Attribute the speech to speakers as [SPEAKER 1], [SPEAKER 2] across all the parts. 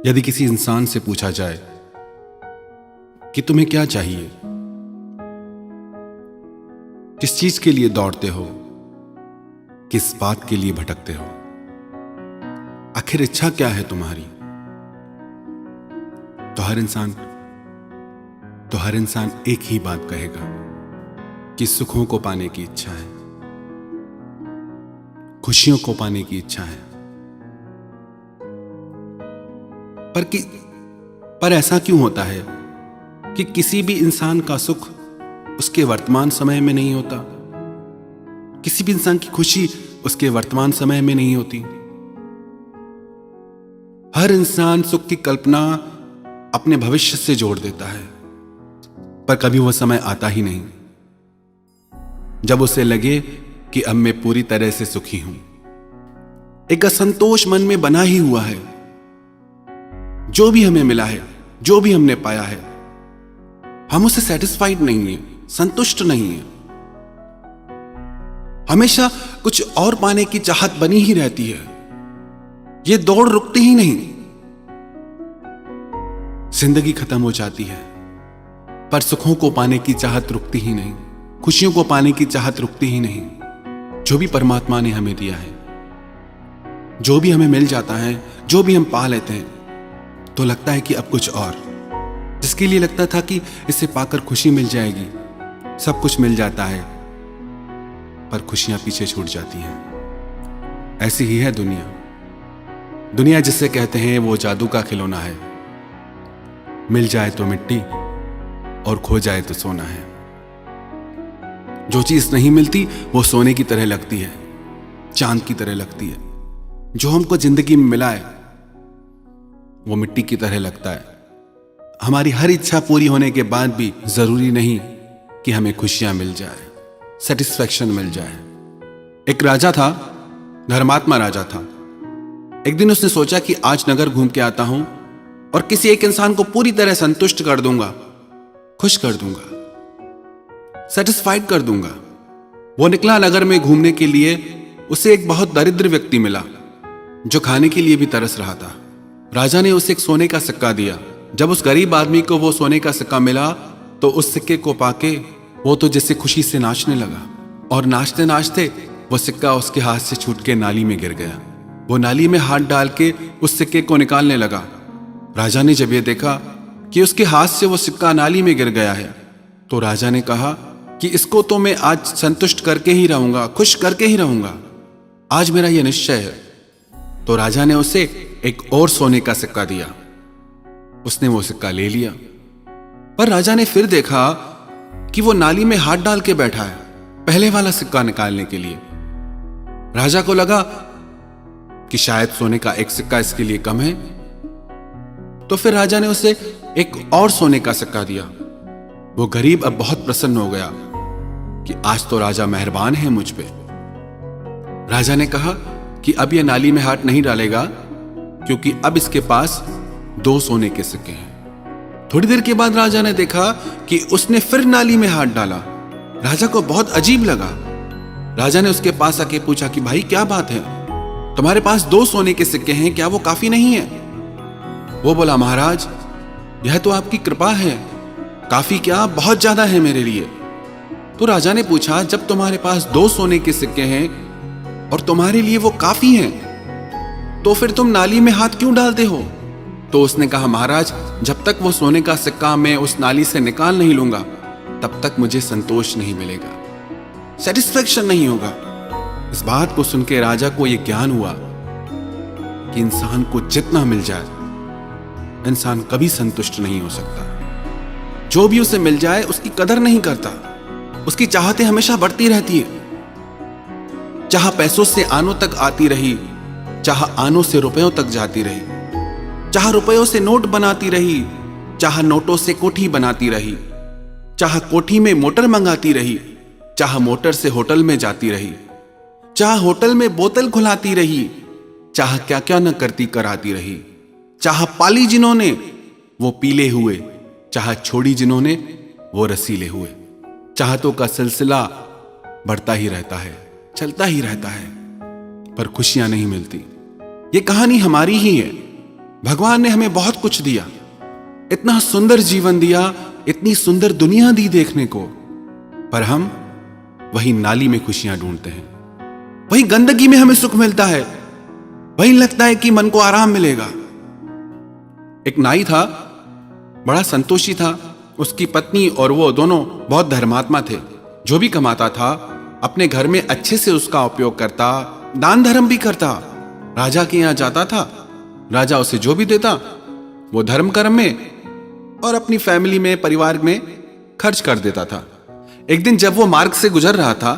[SPEAKER 1] यदि किसी इंसान से पूछा जाए कि तुम्हें क्या चाहिए, किस चीज के लिए दौड़ते हो, किस बात के लिए भटकते हो, आखिर इच्छा क्या है तुम्हारी, तो हर इंसान एक ही बात कहेगा कि सुखों को पाने की इच्छा है, खुशियों को पाने की इच्छा है। पर ऐसा क्यों होता है कि किसी भी इंसान का सुख उसके वर्तमान समय में नहीं होता, किसी भी इंसान की खुशी उसके वर्तमान समय में नहीं होती। हर इंसान सुख की कल्पना अपने भविष्य से जोड़ देता है, पर कभी वह समय आता ही नहीं जब उसे लगे कि अब मैं पूरी तरह से सुखी हूं। एक असंतोष मन में बना ही हुआ है। जो भी हमें मिला है, जो भी हमने पाया है, हम उससे सेटिस्फाइड नहीं है, संतुष्ट नहीं है। हमेशा कुछ और पाने की चाहत बनी ही रहती है। ये दौड़ रुकती ही नहीं। जिंदगी खत्म हो जाती है, पर सुखों को पाने की चाहत रुकती ही नहीं, खुशियों को पाने की चाहत रुकती ही नहीं। जो भी परमात्मा ने हमें दिया है, जो भी हमें मिल जाता है, जो भी हम पा लेते हैं, तो लगता है कि अब कुछ और। जिसके लिए लगता था कि इसे पाकर खुशी मिल जाएगी, सब कुछ मिल जाता है, पर खुशियां पीछे छूट जाती हैं। ऐसी ही है दुनिया। दुनिया जिसे कहते हैं वो जादू का खिलौना है। मिल जाए तो मिट्टी और खो जाए तो सोना है। जो चीज नहीं मिलती वो सोने की तरह लगती है, चांद की तरह लगती है। जो हमको जिंदगी में मिला है वो मिट्टी की तरह लगता है। हमारी हर इच्छा पूरी होने के बाद भी जरूरी नहीं कि हमें खुशियां मिल जाए, सेटिस्फैक्शन मिल जाए। एक राजा था, धर्मात्मा राजा था। एक दिन उसने सोचा कि आज नगर घूम के आता हूं और किसी एक इंसान को पूरी तरह संतुष्ट कर दूंगा, खुश कर दूंगा, सेटिस्फाइड कर दूंगा। वो निकला नगर में घूमने के लिए। उसे एक बहुत दरिद्र व्यक्ति मिला जो खाने के लिए भी तरस रहा था। राजा ने उसे एक सोने का सिक्का दिया। जब उस गरीब आदमी को वो सोने का सिक्का मिला तो उस सिक्के को पाके वो तो जैसे खुशी से नाचने लगा, और नाचते नाचते वो सिक्का उसके हाथ से छूट के नाली में गिर गया। वो नाली में हाथ डाल के उस सिक्के को निकालने लगा। राजा ने जब ये देखा कि उसके हाथ से वो सिक्का नाली में गिर गया है, तो राजा ने कहा कि इसको तो मैं आज संतुष्ट करके ही रहूंगा, खुश करके ही रहूंगा। आज मेरा यह निश्चय है। तो राजा ने उसे एक और सोने का सिक्का दिया। उसने वो सिक्का ले लिया, पर राजा ने फिर देखा कि वो नाली में हाथ डाल के बैठा है पहले वाला सिक्का निकालने के लिए। राजा को लगा कि शायद सोने का एक सिक्का इसके लिए कम है, तो फिर राजा ने उसे एक और सोने का सिक्का दिया। वो गरीब अब बहुत प्रसन्न हो गया कि आज तो राजा मेहरबान है मुझ पे। राजा ने कहा कि अब यह नाली में हाथ नहीं डालेगा, क्योंकि अब इसके पास 2 सोने के सिक्के हैं। थोड़ी देर के बाद राजा ने देखा कि उसने फिर नाली में हाथ डाला। राजा को बहुत अजीब लगा। राजा ने उसके पास आके पूछा कि भाई क्या बात है, तुम्हारे पास 2 सोने के सिक्के हैं, क्या वो काफी नहीं है? वो बोला, महाराज यह तो आपकी कृपा है, काफी क्या, बहुत ज्यादा है मेरे लिए। तो राजा ने पूछा, जब तुम्हारे पास 2 सोने के सिक्के हैं और तुम्हारे लिए वो काफी हैं, तो फिर तुम नाली में हाथ क्यों डालते हो? तो उसने कहा, महाराज जब तक वो सोने का सिक्का मैं उस नाली से निकाल नहीं लूंगा, तब तक मुझे संतोष नहीं मिलेगा, सेटिस्फैक्शन नहीं होगा। इस बात को सुन के राजा को यह ज्ञान हुआ कि इंसान को जितना मिल जाए, इंसान कभी संतुष्ट नहीं हो सकता। जो भी उसे मिल जाए उसकी कदर नहीं करता, उसकी चाहतें हमेशा बढ़ती रहती है। चाह पैसों से आनों तक आती रही, चाह आनों से रुपयों तक जाती रही, चाह रुपयों से नोट बनाती रही, चाह नोटों से कोठी बनाती रही, चाह कोठी में मोटर मंगाती रही, चाह मोटर से होटल में जाती रही, चाह होटल में बोतल खुलाती रही, चाह क्या क्या न करती कराती रही। चाह पाली जिन्होंने वो पीले हुए, चाह छोड़ी जिन्होंने वो रसीले हुए। चाहतों का सिलसिला बढ़ता ही रहता है, चलता ही रहता है, पर खुशियां नहीं मिलती। ये कहानी हमारी ही है। भगवान ने हमें बहुत कुछ दिया, इतना सुंदर जीवन दिया, इतनी सुंदर दुनिया दी देखने को, पर हम वही नाली में खुशियां ढूंढते हैं, वही गंदगी में हमें सुख मिलता है, वही लगता है कि मन को आराम मिलेगा। एक नाई था, बड़ा संतोषी था। उसकी पत्नी और वो दोनों बहुत धर्मात्मा थे। जो भी कमाता था अपने घर में अच्छे से उसका उपयोग करता, दान धर्म भी करता। राजा के यहां जाता था, राजा उसे जो भी देता वो धर्म कर्म में और अपनी फैमिली में, परिवार में खर्च कर देता था। एक दिन जब वो मार्ग से गुजर रहा था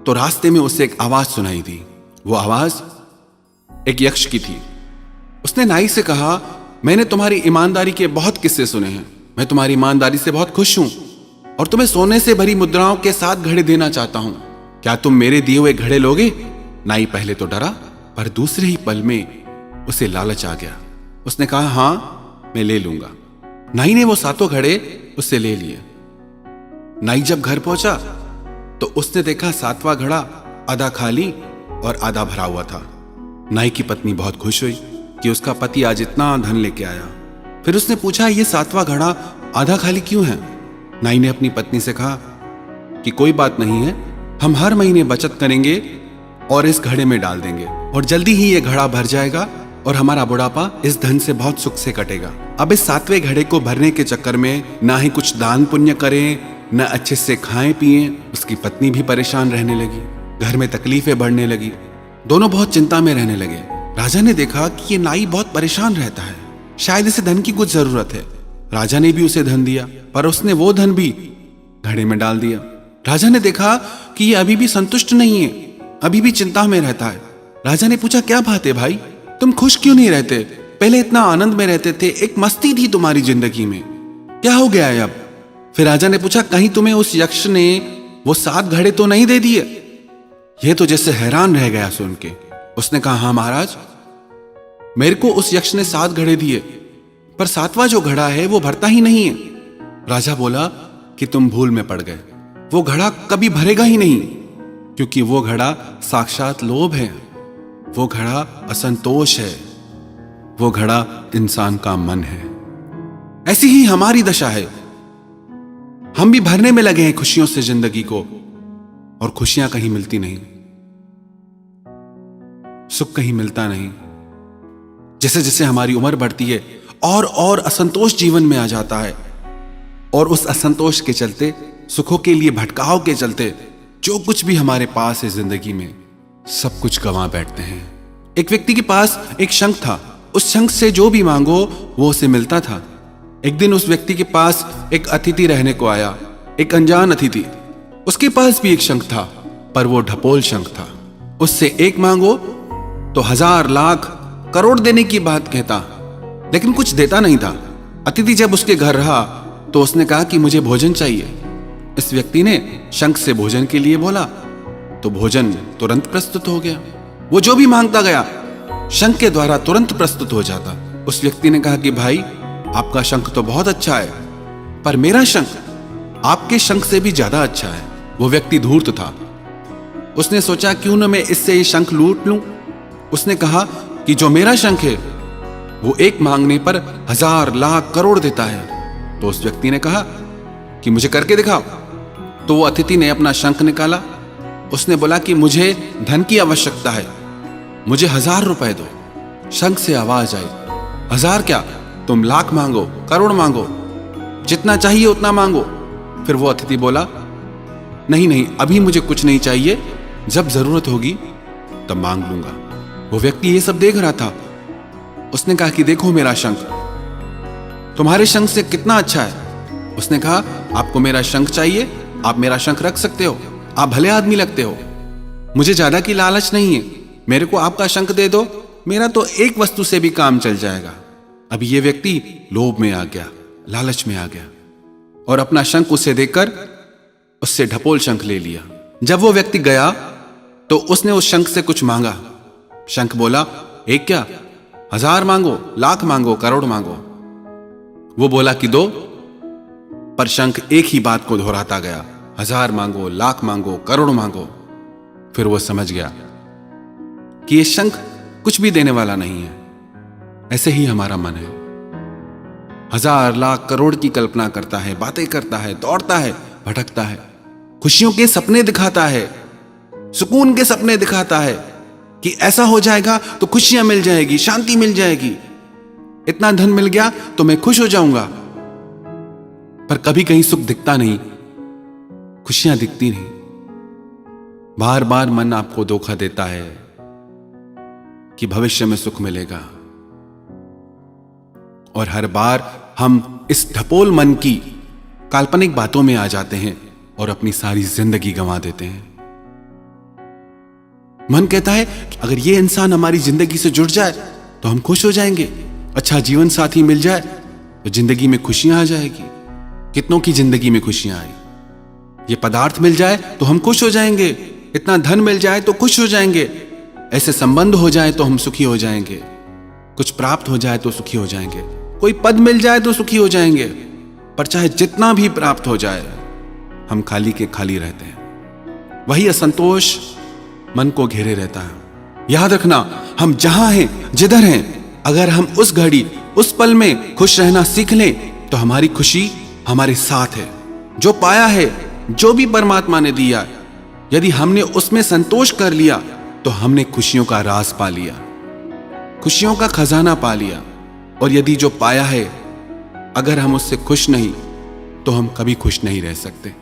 [SPEAKER 1] तो रास्ते में उसे एक आवाज सुनाई दी। वो आवाज एक यक्ष की थी। उसने नाई से कहा, मैंने तुम्हारी ईमानदारी के बहुत किस्से सुने हैं, मैं तुम्हारी ईमानदारी से बहुत खुश हूं और तुम्हें सोने से भरी मुद्राओं के 7 घड़े देना चाहता हूं। क्या तुम मेरे दिए हुए घड़े लोगे? नाई पहले तो डरा, पर दूसरे ही पल में उसे लालच आ गया। उसने कहा, हां मैं ले लूंगा। नाई ने वो 7 घड़े उससे ले लिए। नाई जब घर पहुंचा तो उसने देखा 7वां घड़ा आधा खाली और आधा भरा हुआ था। नाई की पत्नी बहुत खुश हुई कि उसका पति आज इतना धन लेके आया। फिर उसने पूछा, ये 7वां घड़ा आधा खाली क्यों है? नाई ने अपनी पत्नी से कहा कि कोई बात नहीं है, हम हर महीने बचत करेंगे और इस घड़े में डाल देंगे और जल्दी ही ये घड़ा भर जाएगा और हमारा बुढ़ापा इस धन से बहुत सुख से कटेगा। अब इस 7वें घड़े को भरने के चक्कर में ना ही कुछ दान पुण्य करें, न अच्छे से खाएं पिएं। उसकी पत्नी भी परेशान रहने लगी, घर में तकलीफें बढ़ने लगी, दोनों बहुत चिंता में रहने लगे। राजा ने देखा कि ये नाई बहुत परेशान रहता है, शायद इसे धन की कुछ जरूरत है। राजा ने भी उसे धन दिया, पर उसने वो धन भी घड़े में डाल दिया। राजा ने देखा कि ये अभी भी संतुष्ट नहीं है, अभी भी चिंता में रहता है। राजा ने पूछा, क्या बात है भाई, तुम खुश क्यों नहीं रहते? पहले इतना आनंद में रहते थे, एक मस्ती थी तुम्हारी जिंदगी में, क्या हो गया है अब? फिर राजा ने पूछा, कहीं तुम्हें उस यक्ष ने वो 7 घड़े तो नहीं दे दिए? ये तो जैसे हैरान रह गया सुन के। उसने कहा, हाँ महाराज, मेरे को उस यक्ष ने 7 घड़े दिए, पर 7वां जो घड़ा है वो भरता ही नहीं है। राजा बोला कि तुम भूल में पड़ गए, वो घड़ा कभी भरेगा ही नहीं, क्योंकि वो घड़ा साक्षात लोभ है, वो घड़ा असंतोष है, वो घड़ा इंसान का मन है। ऐसी ही हमारी दशा है, हम भी भरने में लगे हैं खुशियों से जिंदगी को, और खुशियां कहीं मिलती नहीं, सुख कहीं मिलता नहीं। जैसे जैसे हमारी उम्र बढ़ती है और असंतोष जीवन में आ जाता है, और उस असंतोष के चलते, सुखों के लिए भटकाव के चलते, जो कुछ भी हमारे पास है जिंदगी में, सब कुछ गंवा बैठते हैं। एक व्यक्ति के पास एक शंख था, उस शंख से जो भी मांगो वो उसे मिलता था। एक दिन उस व्यक्ति के पास एक अतिथि रहने को आया, एक अनजान अतिथि। उसके पास भी एक शंख था, पर वो ढपोल शंख था। उससे एक मांगो तो 1000 लाख करोड़ देने की बात कहता, लेकिन कुछ देता नहीं था। अतिथि जब उसके घर रहा तो उसने कहा कि मुझे भोजन चाहिए। इस व्यक्ति ने शंख से भोजन के लिए बोला तो भोजन तुरंत प्रस्तुत हो गया। वो जो भी मांगता गया शंख के द्वारा तुरंत प्रस्तुत हो जाता। उस व्यक्ति ने कहा कि भाई, आपका शंख तो बहुत अच्छा है, पर मेरा शंख आपके शंख से भी ज्यादा अच्छा है। वो व्यक्ति धूर्त था, उसने सोचा क्यों न मैं इससे ये शंख लूट लूं। उसने कहा कि जो मेरा शंख है वो एक मांगने पर 1000 लाख करोड़ देता है। तो उस व्यक्ति ने कहा कि मुझे करके दिखाओ। तो वो अतिथि ने अपना शंख निकाला। उसने बोला कि मुझे धन की आवश्यकता है, मुझे 1000 रुपए दो। शंख से आवाज आई, 1000 क्या, तुम लाख मांगो, करोड़ मांगो, जितना चाहिए उतना मांगो। फिर वो अतिथि बोला, नहीं नहीं, अभी मुझे कुछ नहीं चाहिए, जब जरूरत होगी तब मांग लूंगा। वो व्यक्ति ये सब देख रहा था। उसने कहा कि देखो मेरा शंख तुम्हारे शंख से कितना अच्छा है। उसने कहा, आपको मेरा शंख चाहिए, आप मेरा शंख रख सकते हो, आप भले आदमी लगते हो, मुझे ज्यादा की लालच नहीं है, मेरे को आपका शंख दे दो, मेरा तो एक वस्तु से भी काम चल जाएगा। अभी ये व्यक्ति लोभ में आ गया, लालच में आ गया, और अपना शंख उसे देकर उससे ढपोल शंख ले लिया। जब वो व्यक्ति गया तो उसने उस शंख से कुछ मांगा। शंख बोला, एक क्या, 1000 मांगो, लाख मांगो, करोड़ मांगो। वो बोला कि 2, पर शंख एक ही बात को दोहराता गया, 1000 मांगो, लाख मांगो, करोड़ मांगो। फिर वो समझ गया कि ये शंख कुछ भी देने वाला नहीं है। ऐसे ही हमारा मन है। हजार लाख करोड़ की कल्पना करता है, बातें करता है, दौड़ता है, भटकता है, खुशियों के सपने दिखाता है, सुकून के सपने दिखाता है कि ऐसा हो जाएगा तो खुशियां मिल जाएगी, शांति मिल जाएगी, इतना धन मिल गया तो मैं खुश हो जाऊंगा। पर कभी कहीं सुख दिखता नहीं, खुशियां दिखती नहीं। बार बार मन आपको धोखा देता है कि भविष्य में सुख मिलेगा, और हर बार हम इस ढपोल मन की काल्पनिक बातों में आ जाते हैं और अपनी सारी जिंदगी गंवा देते हैं। मन कहता है कि अगर ये इंसान हमारी जिंदगी से जुड़ जाए तो हम खुश हो जाएंगे, अच्छा जीवन साथी मिल जाए तो जिंदगी में खुशियां आ जाएगी। कितनों की जिंदगी में खुशियां आई, ये पदार्थ मिल जाए तो हम खुश हो जाएंगे, इतना धन मिल जाए तो खुश हो जाएंगे, ऐसे संबंध हो जाए तो हम सुखी हो जाएंगे, कुछ प्राप्त हो जाए तो सुखी हो जाएंगे, कोई पद मिल जाए तो सुखी हो जाएंगे। पर चाहे जितना भी प्राप्त हो जाए, हम खाली के खाली रहते हैं। वही असंतोष मन को घेरे रहता है। याद रखना, हम जहां हैं, जिधर हैं, अगर हम उस घड़ी, उस पल में खुश रहना सीख लें तो हमारी खुशी हमारे साथ है। जो पाया है, जो भी परमात्मा ने दिया, यदि हमने उसमें संतोष कर लिया तो हमने खुशियों का राज पा लिया, खुशियों का खजाना पा लिया। और यदि जो पाया है अगर हम उससे खुश नहीं तो हम कभी खुश नहीं रह सकते।